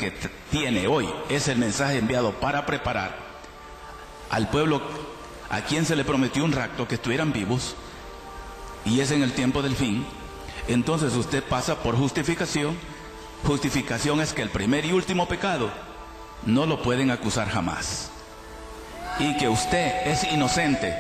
que tiene hoy es el mensaje enviado para preparar al pueblo a quien se le prometió un rapto, que estuvieran vivos, y es en el tiempo del fin, entonces usted pasa por justificación. Justificación es que el primer y último pecado no lo pueden acusar jamás, y que usted es inocente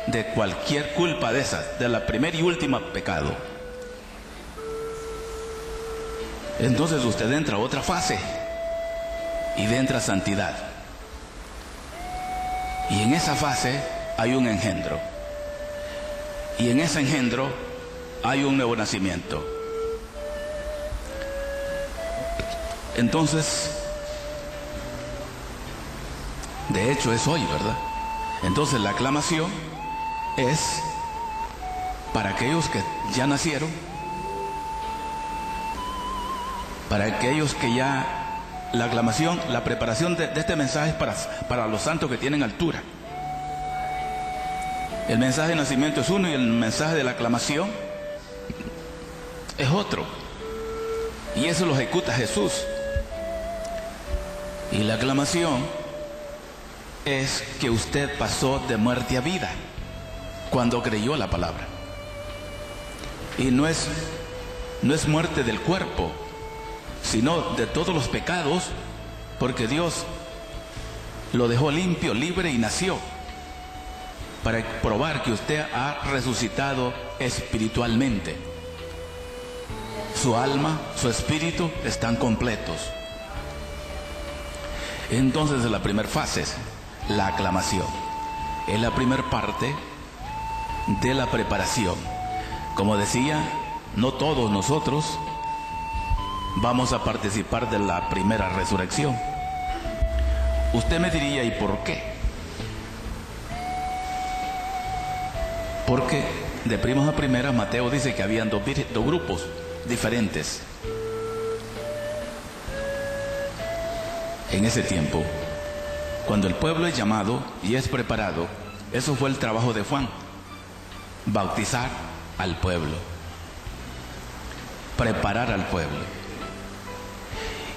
de cualquier culpa de esas, de la primer y última pecado. Entonces usted entra a otra fase y entra a santidad, y en esa fase hay un engendro, y en ese engendro hay un nuevo nacimiento. Entonces, de hecho es hoy, ¿verdad? Entonces la aclamación es para aquellos que ya nacieron, para aquellos que ya... La aclamación, la preparación de este mensaje es para los santos que tienen altura. El mensaje de nacimiento es uno y el mensaje de la aclamación es otro. Y eso lo ejecuta Jesús. Y la aclamación es que usted pasó de muerte a vida cuando creyó la palabra. Y no es muerte del cuerpo, sino de todos los pecados, porque Dios lo dejó limpio, libre y nació para probar que usted ha resucitado espiritualmente. Su alma, su espíritu están completos. Entonces la primera fase es la aclamación. Es la primera parte de la preparación. Como decía, no todos nosotros vamos a participar de la primera resurrección. Usted me diría, ¿y por qué? Porque de primas a primeras Mateo dice que habían dos grupos diferentes. En ese tiempo, cuando el pueblo es llamado y es preparado, eso fue el trabajo de Juan: bautizar al pueblo, preparar al pueblo.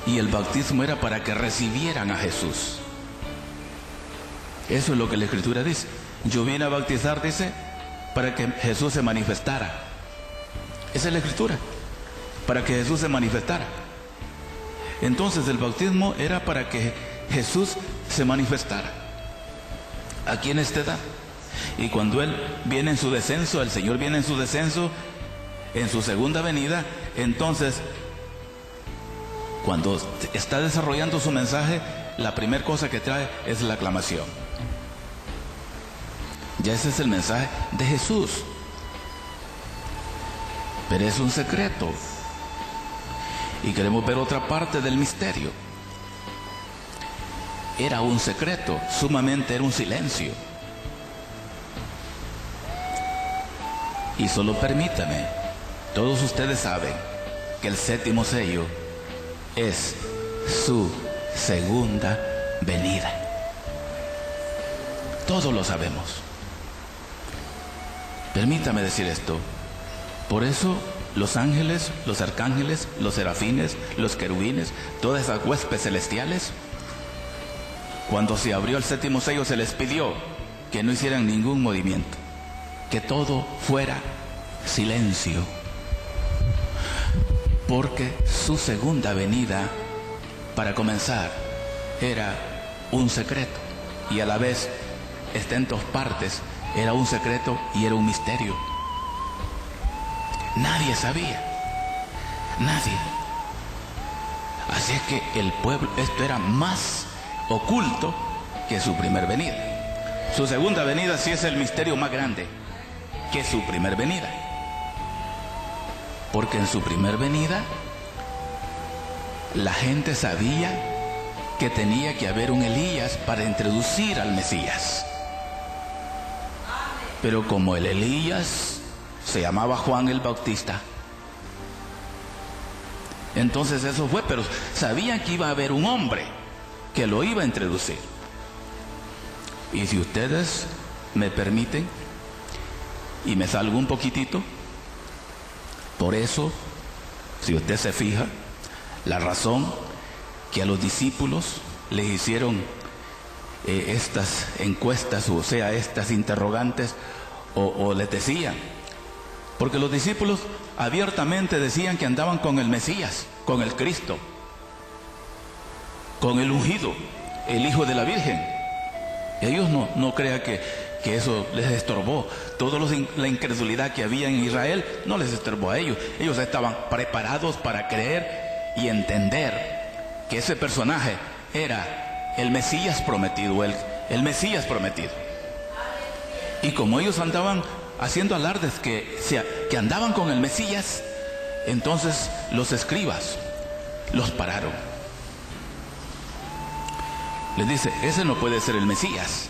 Y el bautismo era para que recibieran a Jesús. Eso es lo que la Escritura dice. Yo vine a bautizar, dice, para que Jesús se manifestara. Esa es la Escritura, para que Jesús se manifestara. Entonces el bautismo era para que Jesús se manifestara aquí en esta edad. Y cuando Él viene en su descenso, el Señor viene en su descenso, en su segunda venida, entonces cuando está desarrollando su mensaje, la primera cosa que trae es la aclamación. Ya ese es el mensaje de Jesús. Pero es un secreto. Y queremos ver otra parte del misterio. Era un secreto, sumamente era un silencio. Y solo permítame, todos ustedes saben que el séptimo sello es su segunda venida. Todos lo sabemos. Permítame decir esto. Por eso los ángeles, los arcángeles, los serafines, los querubines, todas esas huestes celestiales, cuando se abrió el séptimo sello, se les pidió que no hicieran ningún movimiento, que todo fuera silencio, porque su segunda venida, para comenzar, era un secreto, y a la vez está en dos partes. Era un secreto y era un misterio. Nadie sabía, nadie. Así es que el pueblo, esto era más oculto que su primer venida. Su segunda venida sí es el misterio más grande que su primer venida, porque en su primer venida la gente sabía que tenía que haber un Elías para introducir al Mesías. Pero como el Elías se llamaba Juan el Bautista, entonces eso fue, pero sabían que iba a haber un hombre que lo iba a introducir. Y si ustedes me permiten y me salgo un poquitito, por eso, si usted se fija, la razón que a los discípulos les hicieron estas encuestas, o sea, estas interrogantes, o les decían, porque los discípulos abiertamente decían que andaban con el Mesías, con el Cristo, con el ungido, el Hijo de la Virgen. Ellos no crean que eso les estorbó. Toda la incredulidad que había en Israel no les estorbó a ellos. Ellos estaban preparados para creer y entender que ese personaje era el Mesías prometido, el Mesías prometido. Y como ellos andaban haciendo alardes que andaban con el Mesías, entonces los escribas los pararon. Les dice, ese no puede ser el Mesías,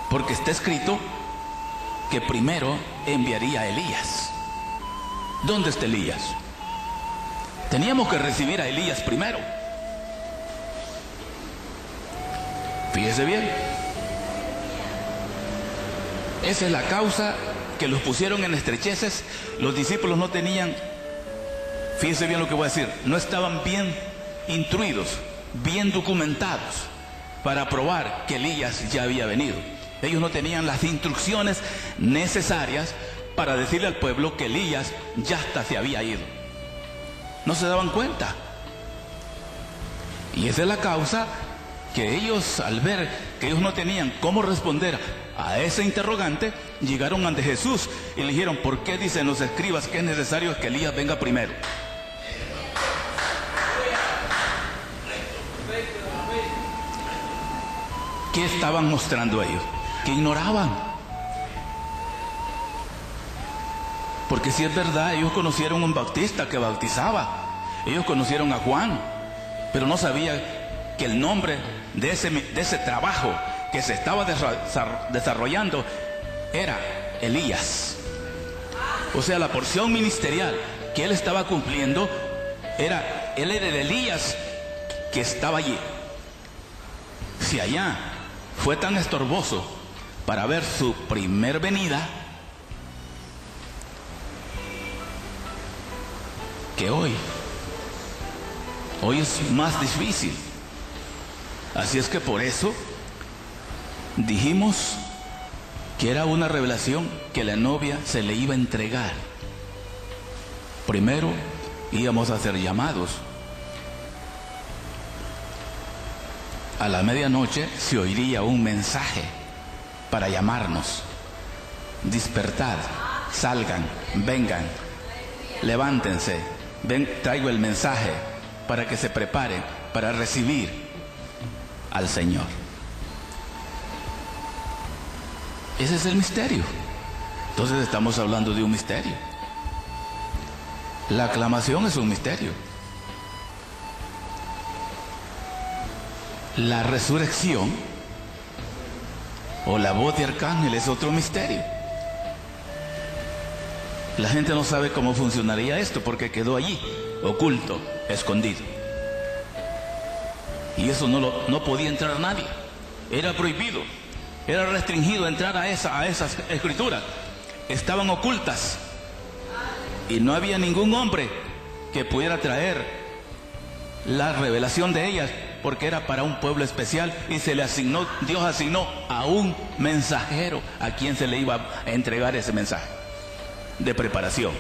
porque está escrito que primero enviaría a Elías. ¿Dónde está Elías? Teníamos que recibir a Elías primero. Fíjese bien. Esa es la causa que los pusieron en estrecheces. Los discípulos no tenían, fíjese bien lo que voy a decir, no estaban bien instruidos, bien documentados para probar que Elías ya había venido. Ellos no tenían las instrucciones necesarias para decirle al pueblo que Elías ya hasta se había ido. No se daban cuenta. Y esa es la causa que ellos, al ver que ellos no tenían cómo responder a ese interrogante, llegaron ante Jesús y le dijeron, ¿por qué dicen los escribas que es necesario que Elías venga primero? ¿Qué estaban mostrando ellos? Que ignoraban. Porque si es verdad, ellos conocieron a un bautista que bautizaba, ellos conocieron a Juan, pero no sabían que el nombre de ese trabajo que se estaba desarrollando era Elías. O sea, la porción ministerial que él estaba cumpliendo él era el Elías que estaba allí. Si allá fue tan estorboso para ver su primer venida, que hoy es más difícil. Así es que por eso dijimos que era una revelación que la novia se le iba a entregar. Primero íbamos a ser llamados. A la medianoche se oiría un mensaje para llamarnos. Despertad, salgan, vengan, levántense, ven, traigo el mensaje para que se preparen para recibir al Señor. Ese es el misterio. Entonces estamos hablando de un misterio. La aclamación es un misterio. La resurrección o la voz de arcángel es otro misterio. La gente no sabe cómo funcionaría esto porque quedó allí, oculto, escondido. Y eso no podía entrar nadie. Era prohibido, era restringido entrar a esas escrituras. Estaban ocultas y no había ningún hombre que pudiera traer la revelación de ellas, porque era para un pueblo especial y Dios asignó a un mensajero a quien se le iba a entregar ese mensaje de preparación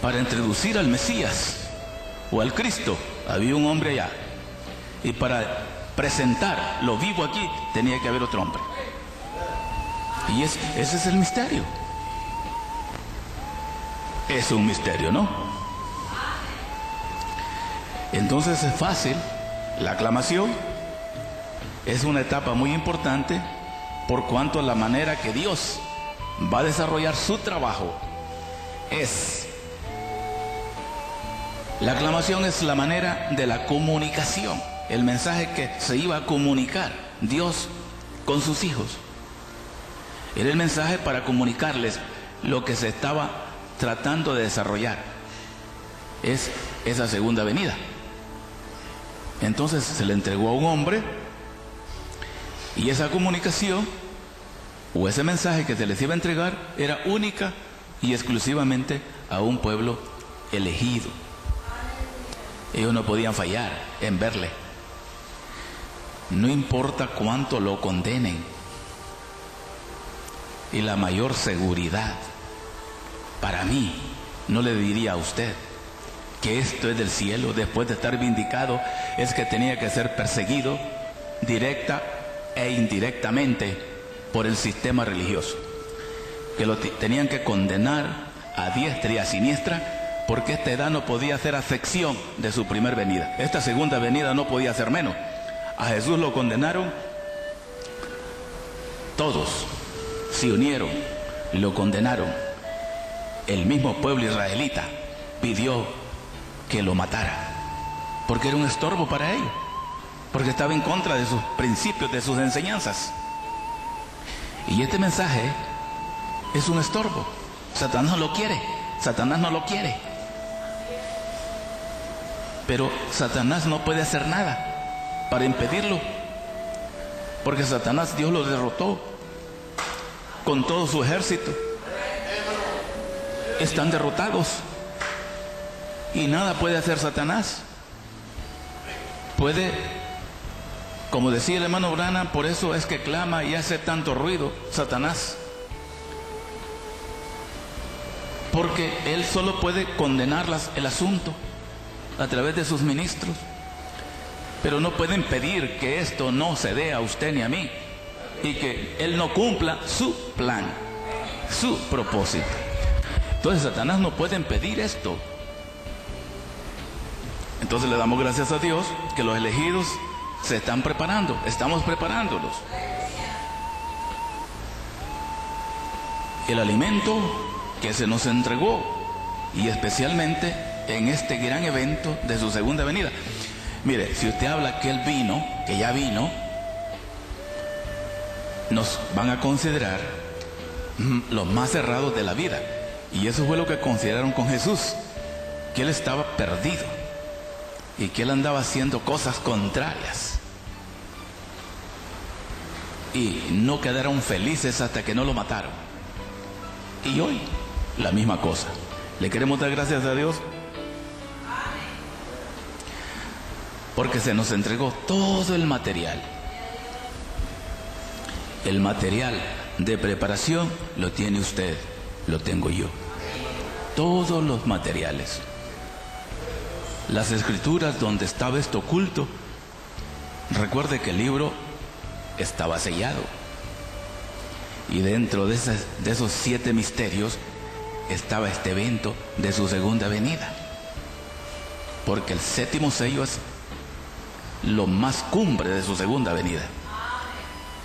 para introducir al Mesías o al Cristo. Había un hombre allá, y para presentar lo vivo aquí tenía que haber otro hombre. Y ese es el misterio. Es un misterio, ¿no? Entonces es fácil. La aclamación es una etapa muy importante, por cuanto la manera que Dios va a desarrollar su trabajo es... La aclamación es la manera de la comunicación, el mensaje que se iba a comunicar Dios con sus hijos. Era el mensaje para comunicarles lo que se estaba tratando de desarrollar. Es esa segunda venida. Entonces se le entregó a un hombre, y esa comunicación o ese mensaje que se les iba a entregar era única y exclusivamente a un pueblo elegido. Ellos no podían fallar en verle. No importa cuánto lo condenen. Y la mayor seguridad para mí, no le diría a usted que esto es del cielo, después de estar vindicado, es que tenía que ser perseguido directa e indirectamente por el sistema religioso, que lo tenían que condenar a diestra y a siniestra, porque esta edad no podía hacer acepción de su primer venida. Esta segunda venida no podía ser menos. A Jesús lo condenaron, todos se unieron, lo condenaron. El mismo pueblo israelita pidió que lo matara, porque era un estorbo para ellos, porque estaba en contra de sus principios, de sus enseñanzas. Y este mensaje es un estorbo. Satanás no lo quiere, Satanás no lo quiere. Pero Satanás no puede hacer nada para impedirlo, porque Satanás, Dios lo derrotó con todo su ejército. Están derrotados y nada puede hacer Satanás. Puede, como decía el hermano Branham, por eso es que clama y hace tanto ruido Satanás, porque él solo puede condenar el asunto a través de sus ministros, pero no puede impedir que esto no se dé a usted ni a mí, y que él no cumpla su plan, su propósito. Entonces Satanás no puede impedir esto. Entonces le damos gracias a Dios que los elegidos se están preparando, estamos preparándolos. El alimento que se nos entregó, y especialmente en este gran evento de su segunda venida. Mire, si usted habla que él vino, que ya vino, nos van a considerar los más cerrados de la vida. Y eso fue lo que consideraron con Jesús, que él estaba perdido y que él andaba haciendo cosas contrarias. Y no quedaron felices hasta que no lo mataron. Y hoy, la misma cosa. Le queremos dar gracias a Dios porque se nos entregó todo el material. El material de preparación lo tiene usted, lo tengo yo. Todos los materiales. Las escrituras donde estaba esto oculto. Recuerde que el libro estaba sellado. Y dentro de esos 7 misterios estaba este evento de su segunda venida. Porque el 7º sello es lo más cumbre de su segunda venida.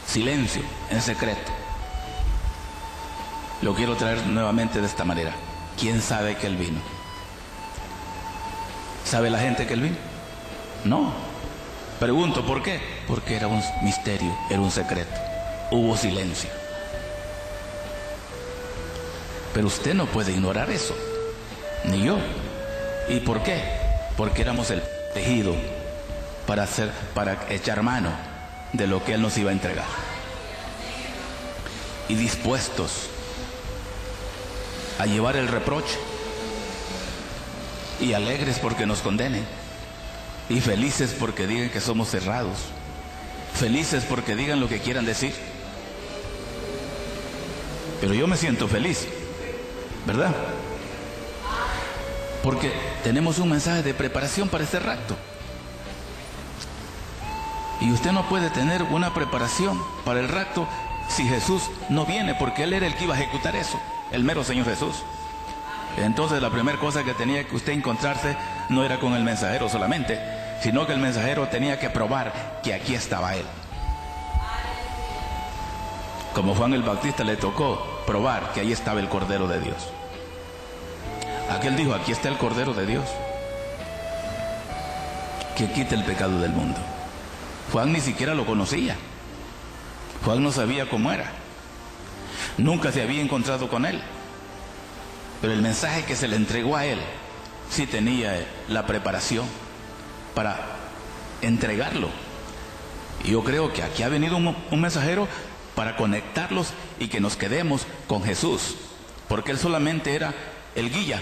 Silencio, en secreto. Lo quiero traer nuevamente de esta manera. ¿Quién sabe que él vino? ¿Sabe la gente que él vino? No. Pregunto, ¿por qué? Porque era un misterio, era un secreto. Hubo silencio. Pero usted no puede ignorar eso, ni yo. ¿Y por qué? Porque éramos el tejido para echar mano de lo que él nos iba a entregar. Y dispuestos a llevar el reproche, y alegres porque nos condenen, y felices porque digan que somos cerrados, felices porque digan lo que quieran decir. Pero yo me siento feliz, ¿verdad? Porque tenemos un mensaje de preparación para este rapto. Y usted no puede tener una preparación para el rapto si Jesús no viene, porque Él era el que iba a ejecutar eso, el mero Señor Jesús. Entonces la primera cosa que tenía que usted encontrarse no era con el mensajero solamente, sino que el mensajero tenía que probar que aquí estaba Él. Como Juan el Bautista le tocó probar que ahí estaba el Cordero de Dios. Aquel dijo, aquí está el Cordero de Dios, que quita el pecado del mundo. Juan ni siquiera lo conocía. Juan no sabía cómo era. Nunca se había encontrado con él. Pero el mensaje que se le entregó a él sí tenía la preparación para entregarlo. Y yo creo que aquí ha venido un mensajero para conectarlos y que nos quedemos con Jesús, porque él solamente era el guía.